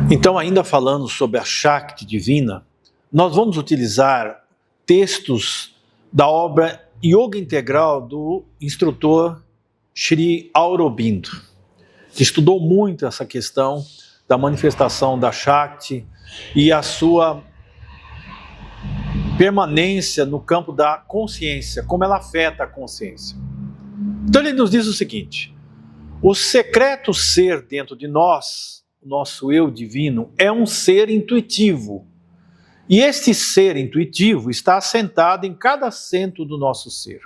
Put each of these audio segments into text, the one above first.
Então, ainda falando sobre a Shakti divina, nós vamos utilizar textos da obra Yoga Integral do instrutor Sri Aurobindo, que estudou muito essa questão da manifestação da Shakti e a sua permanência no campo da consciência, como ela afeta a consciência. Então ele nos diz o seguinte: o secreto ser dentro de nós, o nosso eu divino, é um ser intuitivo. E este ser intuitivo está assentado em cada centro do nosso ser.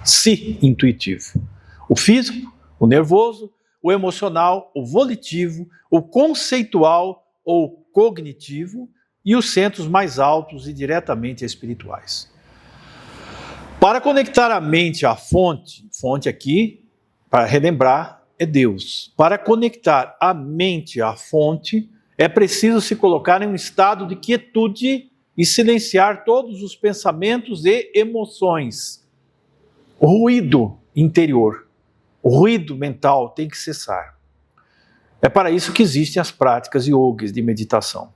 Si intuitivo. O físico, o nervoso, o emocional, o volitivo, o conceitual ou cognitivo e os centros mais altos e diretamente espirituais. Para conectar a mente à fonte aqui, para relembrar, é Deus. Para conectar a mente à fonte, é preciso se colocar em um estado de quietude e silenciar todos os pensamentos e emoções. O ruído interior, o ruído mental tem que cessar. É para isso que existem as práticas yogis de meditação.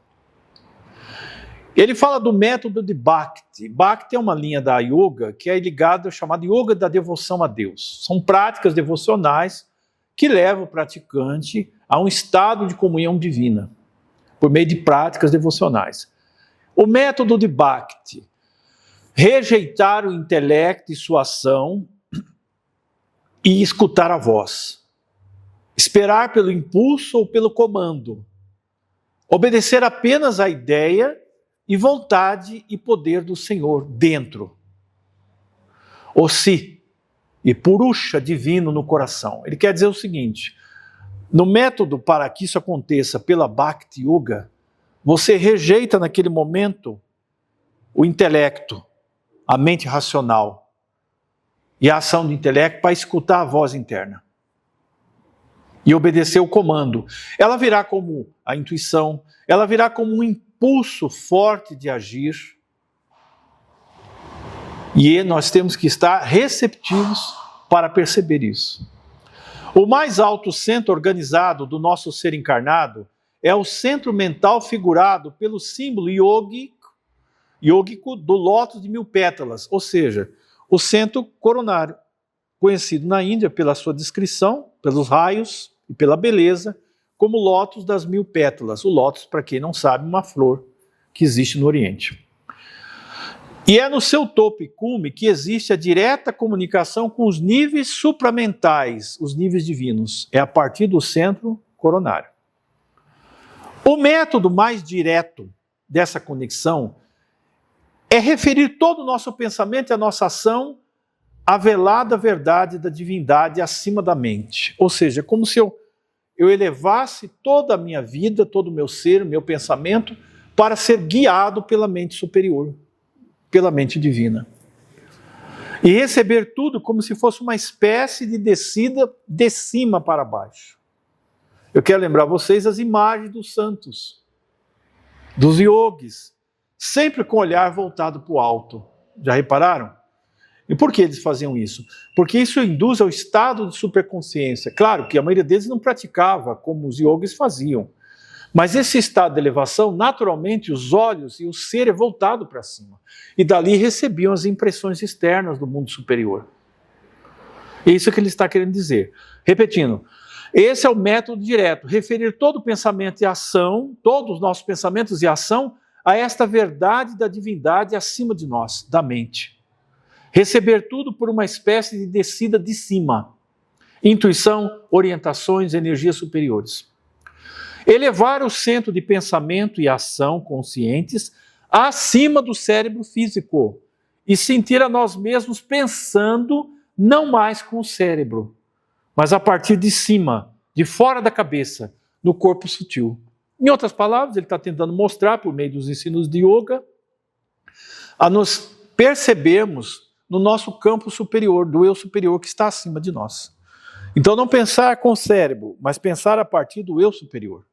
Ele fala do método de Bhakti. Bhakti é uma linha da yoga que é ligada ao chamado yoga da devoção a Deus. São práticas devocionais que levam o praticante a um estado de comunhão divina, por meio de práticas devocionais. O método de Bhakti: rejeitar o intelecto e sua ação e escutar a voz. Esperar pelo impulso ou pelo comando. Obedecer apenas à ideia e vontade e poder do Senhor dentro. O Si e Purusha divino no coração. Ele quer dizer o seguinte: no método para que isso aconteça pela Bhakti Yoga, você rejeita naquele momento o intelecto, a mente racional e a ação do intelecto para escutar a voz interna e obedecer o comando. Ela virá como a intuição, ela virá como um impulso forte de agir, e nós temos que estar receptivos para perceber isso. O mais alto centro organizado do nosso ser encarnado é o centro mental figurado pelo símbolo yógico do lótus de 1000 pétalas, ou seja, o centro coronário, conhecido na Índia pela sua descrição, pelos raios e pela beleza, como lótus das 1000 pétalas. O lótus, para quem não sabe, uma flor que existe no Oriente. E é no seu topo e cume que existe a direta comunicação com os níveis supramentais, os níveis divinos. É a partir do centro coronário. O método mais direto dessa conexão é referir todo o nosso pensamento e a nossa ação à velada verdade da divindade acima da mente. Ou seja, é como se eu elevasse toda a minha vida, todo o meu ser, o meu pensamento, para ser guiado pela mente superior, pela mente divina. E receber tudo como se fosse uma espécie de descida de cima para baixo. Eu quero lembrar vocês as imagens dos santos, dos yogis, sempre com o olhar voltado para o alto. Já repararam? E por que eles faziam isso? Porque isso induz ao estado de superconsciência. Claro que a maioria deles não praticava como os yogis faziam. Mas esse estado de elevação, naturalmente, os olhos e o ser é voltado para cima. E dali recebiam as impressões externas do mundo superior. É isso que ele está querendo dizer. Repetindo, esse é o método direto: referir todo pensamento e ação, todos os nossos pensamentos e ação, a esta verdade da divindade acima de nós, da mente. Receber tudo por uma espécie de descida de cima. Intuição, orientações, energias superiores. Elevar o centro de pensamento e ação conscientes acima do cérebro físico e sentir a nós mesmos pensando não mais com o cérebro, mas a partir de cima, de fora da cabeça, no corpo sutil. Em outras palavras, ele está tentando mostrar, por meio dos ensinos de yoga, a nos percebermos no nosso campo superior, do eu superior que está acima de nós. Então não pensar com o cérebro, mas pensar a partir do eu superior.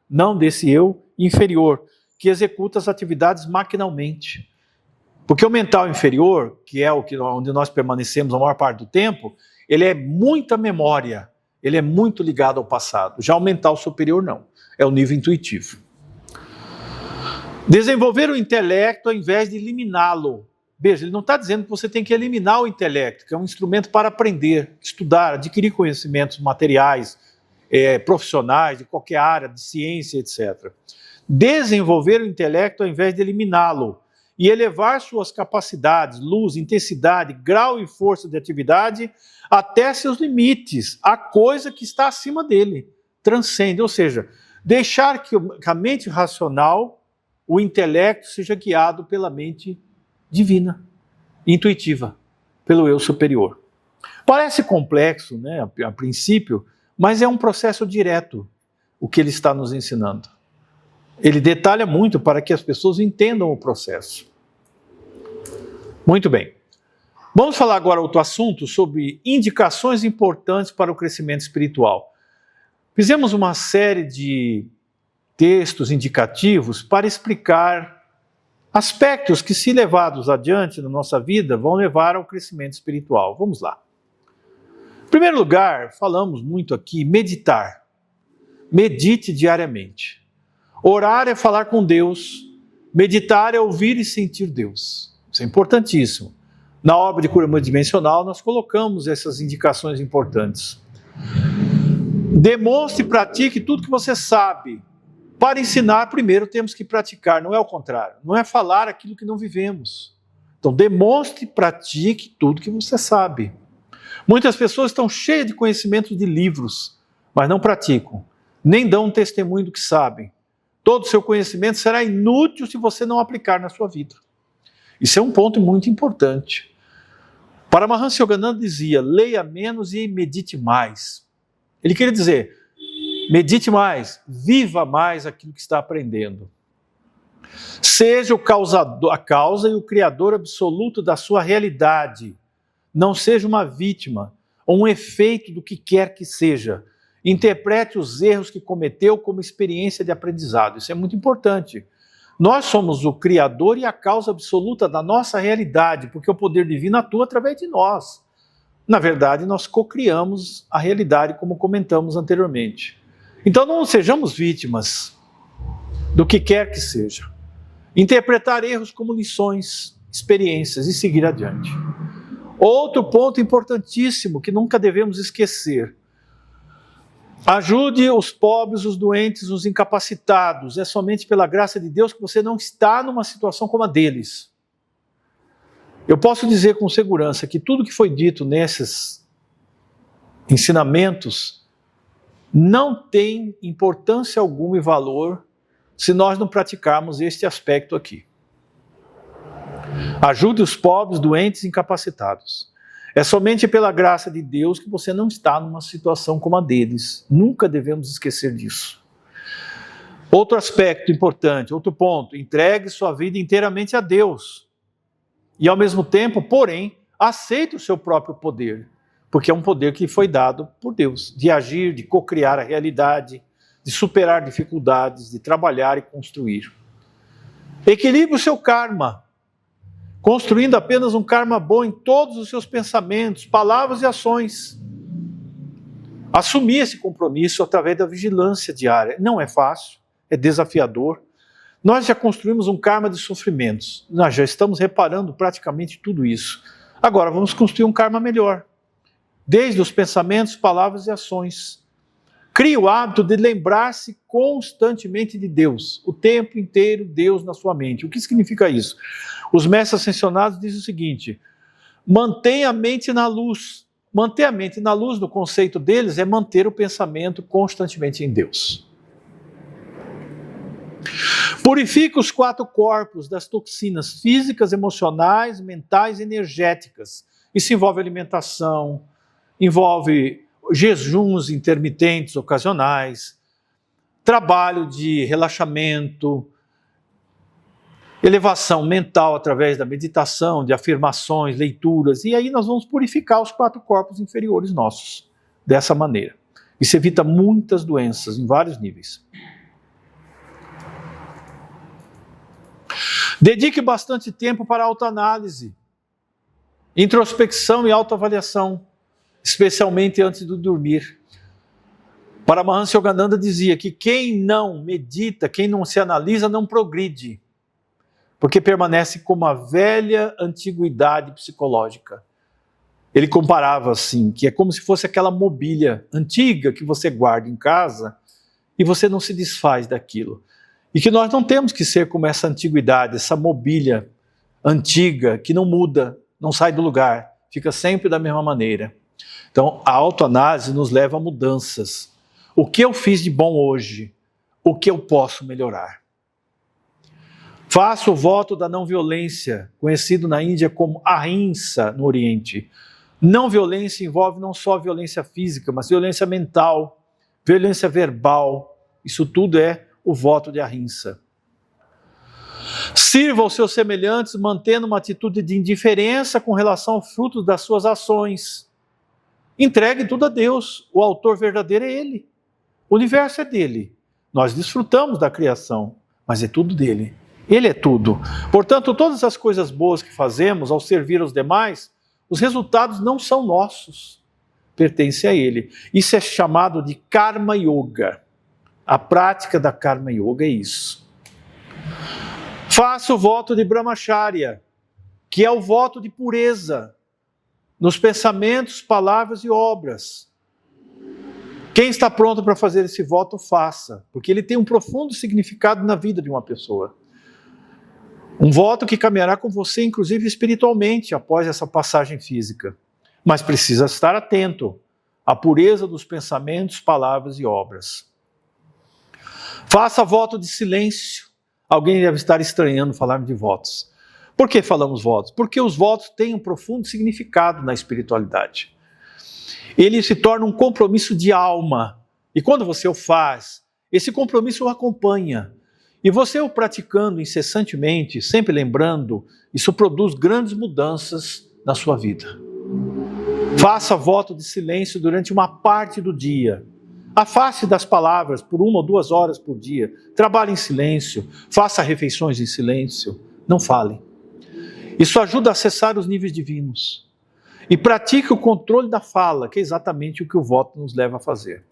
Não desse eu inferior, que executa as atividades maquinalmente. Porque o mental inferior, que é onde nós permanecemos a maior parte do tempo, ele é muita memória, ele é muito ligado ao passado. Já o mental superior não. é o nível intuitivo. Desenvolver o intelecto ao invés de eliminá-lo. Veja, ele não está dizendo que você tem que eliminar o intelecto, que é um instrumento para aprender, estudar, adquirir conhecimentos materiais, profissionais, de qualquer área, de ciência, etc. Desenvolver o intelecto ao invés de eliminá-lo e elevar suas capacidades, luz, intensidade, grau e força de atividade até seus limites, a coisa que está acima dele, transcende, ou seja, deixar que a mente racional, o intelecto, seja guiado pela mente divina, intuitiva, pelo eu superior. Parece complexo, né, a princípio, mas é um processo direto o que ele está nos ensinando. Ele detalha muito para que as pessoas entendam o processo. Muito bem. Vamos falar agora outro assunto sobre indicações importantes para o crescimento espiritual. Fizemos uma série de textos indicativos para explicar aspectos que, se levados adiante na nossa vida, vão levar ao crescimento espiritual. Vamos lá. Em primeiro lugar, falamos muito aqui, meditar. Medite diariamente. Orar é falar com Deus. Meditar é ouvir e sentir Deus. Isso é importantíssimo. Na obra de cura multidimensional, nós colocamos essas indicações importantes. Demonstre e pratique tudo que você sabe. Para ensinar, primeiro temos que praticar, não é o contrário. Não é falar aquilo que não vivemos. Então, demonstre e pratique tudo que você sabe. Muitas pessoas estão cheias de conhecimento de livros, mas não praticam, nem dão um testemunho do que sabem. Todo o seu conhecimento será inútil se você não aplicar na sua vida. Isso é um ponto muito importante. Paramahansa Yogananda dizia, leia menos e medite mais. Ele queria dizer, medite mais, viva mais aquilo que está aprendendo. Seja a causa e o criador absoluto da sua realidade. Não seja uma vítima ou um efeito do que quer que seja. Interprete os erros que cometeu como experiência de aprendizado. Isso é muito importante. Nós somos o criador e a causa absoluta da nossa realidade, porque o poder divino atua através de nós. Na verdade, nós cocriamos a realidade, como comentamos anteriormente. Então não sejamos vítimas do que quer que seja. Interpretar erros como lições, experiências e seguir adiante. Outro ponto importantíssimo que nunca devemos esquecer. Ajude os pobres, os doentes, os incapacitados. É somente pela graça de Deus que você não está numa situação como a deles. Eu posso dizer com segurança que tudo que foi dito nesses ensinamentos não tem importância alguma e valor se nós não praticarmos este aspecto aqui. Ajude os pobres, doentes e incapacitados. É somente pela graça de Deus que você não está numa situação como a deles. Nunca devemos esquecer disso. Outro aspecto importante, outro ponto, entregue sua vida inteiramente a Deus. E ao mesmo tempo, porém, aceite o seu próprio poder, porque é um poder que foi dado por Deus, de agir, de cocriar a realidade, de superar dificuldades, de trabalhar e construir. Equilibre o seu karma, construindo apenas um karma bom em todos os seus pensamentos, palavras e ações. Assumir esse compromisso através da vigilância diária. Não é fácil, é desafiador. Nós já construímos um karma de sofrimentos, nós já estamos reparando praticamente tudo isso. Agora vamos construir um karma melhor, desde os pensamentos, palavras e ações. Crie o hábito de lembrar-se constantemente de Deus, o tempo inteiro Deus na sua mente. O que significa isso? Os mestres ascensionados dizem o seguinte, mantenha a mente na luz. Manter a mente na luz, no conceito deles, é manter o pensamento constantemente em Deus. Purifica os 4 corpos das toxinas físicas, emocionais, mentais e energéticas. Isso envolve alimentação, envolve jejuns intermitentes ocasionais, trabalho de relaxamento, elevação mental através da meditação, de afirmações, leituras, e aí nós vamos purificar os 4 corpos inferiores nossos, dessa maneira. Isso evita muitas doenças em vários níveis. Dedique bastante tempo para autoanálise, introspecção e autoavaliação, especialmente antes de dormir. Paramahansa Yogananda dizia que quem não medita, quem não se analisa, não progride, porque permanece como a velha antiguidade psicológica. Ele comparava assim, que é como se fosse aquela mobília antiga que você guarda em casa e você não se desfaz daquilo. E que nós não temos que ser como essa antiguidade, essa mobília antiga que não muda, não sai do lugar, fica sempre da mesma maneira. Então, a autoanálise nos leva a mudanças. O que eu fiz de bom hoje? O que eu posso melhorar? Faço o voto da não violência, conhecido na Índia como ahimsa no Oriente. Não violência envolve não só violência física, mas violência mental, violência verbal. Isso tudo é o voto de ahimsa. Sirva aos seus semelhantes mantendo uma atitude de indiferença com relação ao fruto das suas ações. Entregue tudo a Deus. O autor verdadeiro é Ele. O universo é dele. Nós desfrutamos da criação, mas é tudo dele. Ele é tudo. Portanto, todas as coisas boas que fazemos ao servir aos demais, os resultados não são nossos. Pertencem a Ele. Isso é chamado de Karma Yoga. A prática da Karma Yoga é isso. Faça o voto de Brahmacharya, que é o voto de pureza nos pensamentos, palavras e obras. Quem está pronto para fazer esse voto, faça, porque ele tem um profundo significado na vida de uma pessoa. Um voto que caminhará com você, inclusive espiritualmente, após essa passagem física. Mas precisa estar atento à pureza dos pensamentos, palavras e obras. Faça voto de silêncio. Alguém deve estar estranhando falar de votos. Por que falamos votos? Porque os votos têm um profundo significado na espiritualidade. Ele se torna um compromisso de alma. E quando você o faz, esse compromisso o acompanha. E você o praticando incessantemente, sempre lembrando, isso produz grandes mudanças na sua vida. Faça voto de silêncio durante uma parte do dia. Afaste das palavras por 1 ou 2 horas por dia. Trabalhe em silêncio. Faça refeições em silêncio. Não fale. Isso ajuda a acessar os níveis divinos. E pratique o controle da fala, que é exatamente o que o voto nos leva a fazer.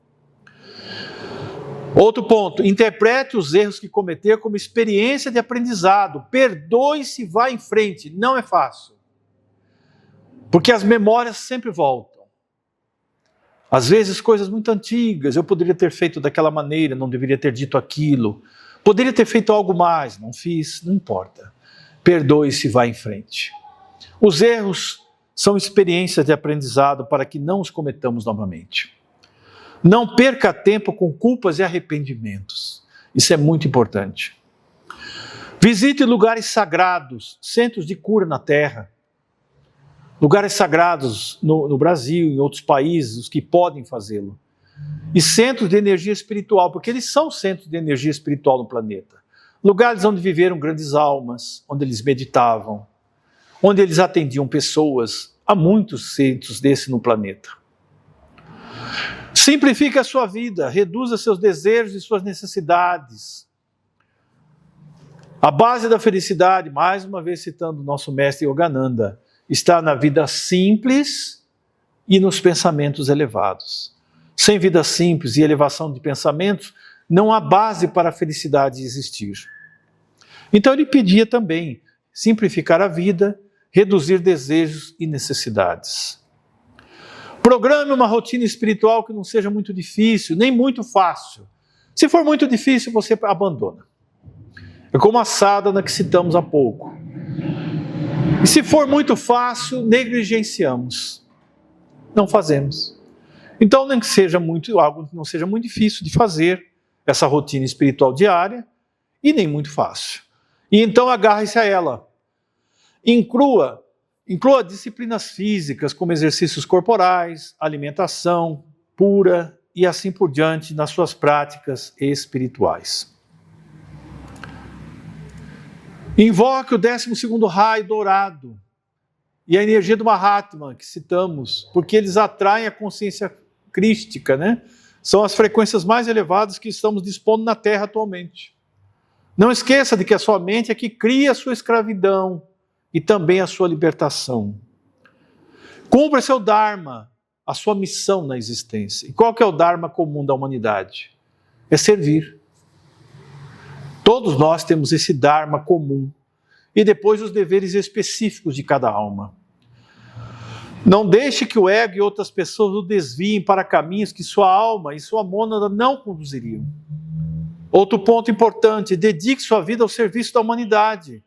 Outro ponto, interprete os erros que cometer como experiência de aprendizado. Perdoe-se e vá em frente. Não é fácil. Porque as memórias sempre voltam. Às vezes coisas muito antigas, eu poderia ter feito daquela maneira, não deveria ter dito aquilo. Poderia ter feito algo mais, não fiz, não importa. Perdoe-se e vá em frente. Os erros são experiências de aprendizado para que não os cometamos novamente. Não perca tempo com culpas e arrependimentos. Isso é muito importante. Visite lugares sagrados, centros de cura na Terra. Lugares sagrados no Brasil, em outros países, os que podem fazê-lo. E centros de energia espiritual, porque eles são centros de energia espiritual no planeta. Lugares onde viveram grandes almas, onde eles meditavam, onde eles atendiam pessoas. Há muitos centros desses no planeta. Simplifique a sua vida, reduza seus desejos e suas necessidades. A base da felicidade, mais uma vez citando o nosso mestre Yogananda, está na vida simples e nos pensamentos elevados. Sem vida simples e elevação de pensamentos, não há base para a felicidade existir. Então ele pedia também simplificar a vida, reduzir desejos e necessidades. Programe uma rotina espiritual que não seja muito difícil, nem muito fácil. Se for muito difícil, você abandona. É como a sadhana que citamos há pouco. E se for muito fácil, negligenciamos. Não fazemos. Então, nem que seja algo que não seja muito difícil de fazer, essa rotina espiritual diária, e nem muito fácil. E então agarre-se a ela. Inclua disciplinas físicas, como exercícios corporais, alimentação pura e assim por diante nas suas práticas espirituais. Invoque o 12º raio dourado e a energia do Mahatma, que citamos, porque eles atraem a consciência crística, né? São as frequências mais elevadas que estamos dispondo na Terra atualmente. Não esqueça de que a sua mente é que cria a sua escravidão e também a sua libertação. Cumpra seu Dharma, a sua missão na existência. E qual que é o Dharma comum da humanidade? É servir. Todos nós temos esse Dharma comum. E depois os deveres específicos de cada alma. Não deixe que o ego e outras pessoas o desviem para caminhos que sua alma e sua mônada não conduziriam. Outro ponto importante, dedique sua vida ao serviço da humanidade.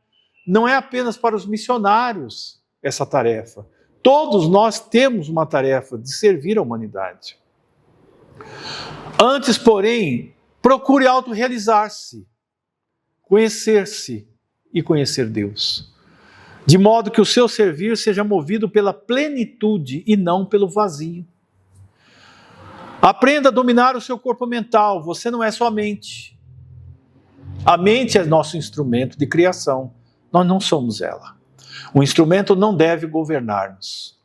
Não é apenas para os missionários essa tarefa. Todos nós temos uma tarefa de servir a humanidade. Antes, porém, procure autorrealizar-se, conhecer-se e conhecer Deus. De modo que o seu servir seja movido pela plenitude e não pelo vazio. Aprenda a dominar o seu corpo mental. Você não é só a mente. A mente é nosso instrumento de criação. Nós não somos ela. O instrumento não deve governar-nos.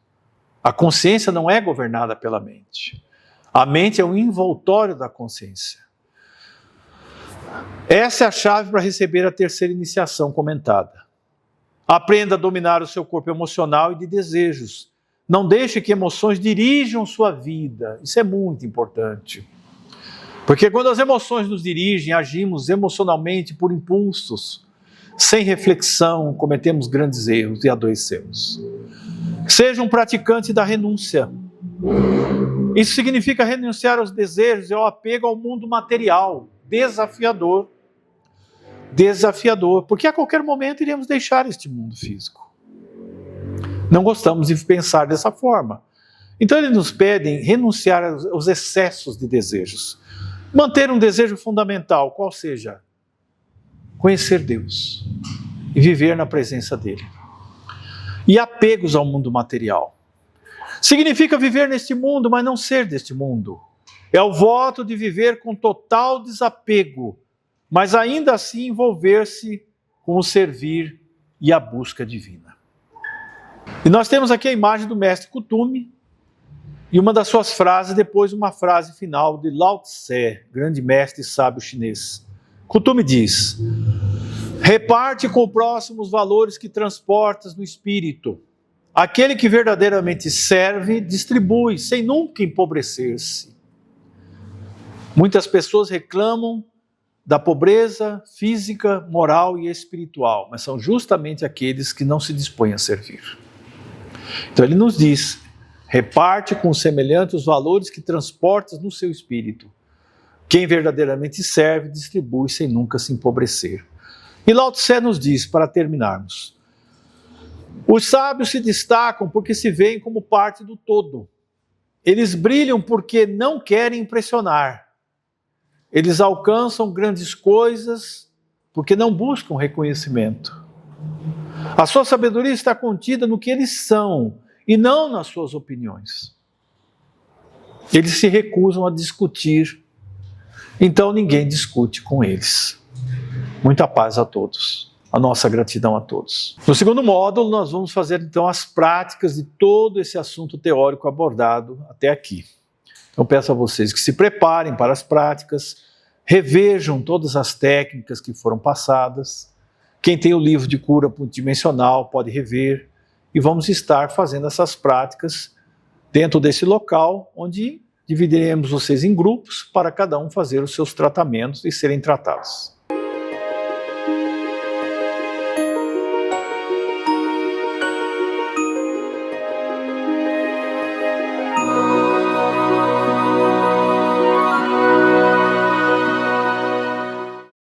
A consciência não é governada pela mente. A mente é o envoltório da consciência. Essa é a chave para receber a terceira iniciação comentada. Aprenda a dominar o seu corpo emocional e de desejos. Não deixe que emoções dirijam sua vida. Isso é muito importante. Porque quando as emoções nos dirigem, agimos emocionalmente por impulsos, sem reflexão, cometemos grandes erros e adoecemos. Seja um praticante da renúncia. Isso significa renunciar aos desejos e ao apego ao mundo material. Desafiador. Desafiador, porque a qualquer momento iremos deixar este mundo físico. Não gostamos de pensar dessa forma. Então eles nos pedem renunciar aos excessos de desejos. Manter um desejo fundamental, qual seja? Conhecer Deus e viver na presença dele. E apegos ao mundo material. Significa viver neste mundo, mas não ser deste mundo. É o voto de viver com total desapego, mas ainda assim envolver-se com o servir e a busca divina. E nós temos aqui a imagem do mestre Kuthumi, e uma das suas frases, depois uma frase final de Lao Tse, grande mestre e sábio chinês. Kuthumi diz: reparte com o próximo os valores que transportas no espírito. Aquele que verdadeiramente serve, distribui, sem nunca empobrecer-se. Muitas pessoas reclamam da pobreza física, moral e espiritual, mas são justamente aqueles que não se dispõem a servir. Então ele nos diz: reparte com os semelhantes os valores que transportas no seu espírito. Quem verdadeiramente serve, distribui sem nunca se empobrecer. E Lao Tse nos diz, para terminarmos: os sábios se destacam porque se veem como parte do todo. Eles brilham porque não querem impressionar. Eles alcançam grandes coisas porque não buscam reconhecimento. A sua sabedoria está contida no que eles são e não nas suas opiniões. Eles se recusam a discutir, então ninguém discute com eles. Muita paz a todos. A nossa gratidão a todos. No segundo módulo, nós vamos fazer então as práticas de todo esse assunto teórico abordado até aqui. Então peço a vocês que se preparem para as práticas, revejam todas as técnicas que foram passadas. Quem tem o livro de cura multidimensional pode rever, e vamos estar fazendo essas práticas dentro desse local, onde dividiremos vocês em grupos para cada um fazer os seus tratamentos e serem tratados.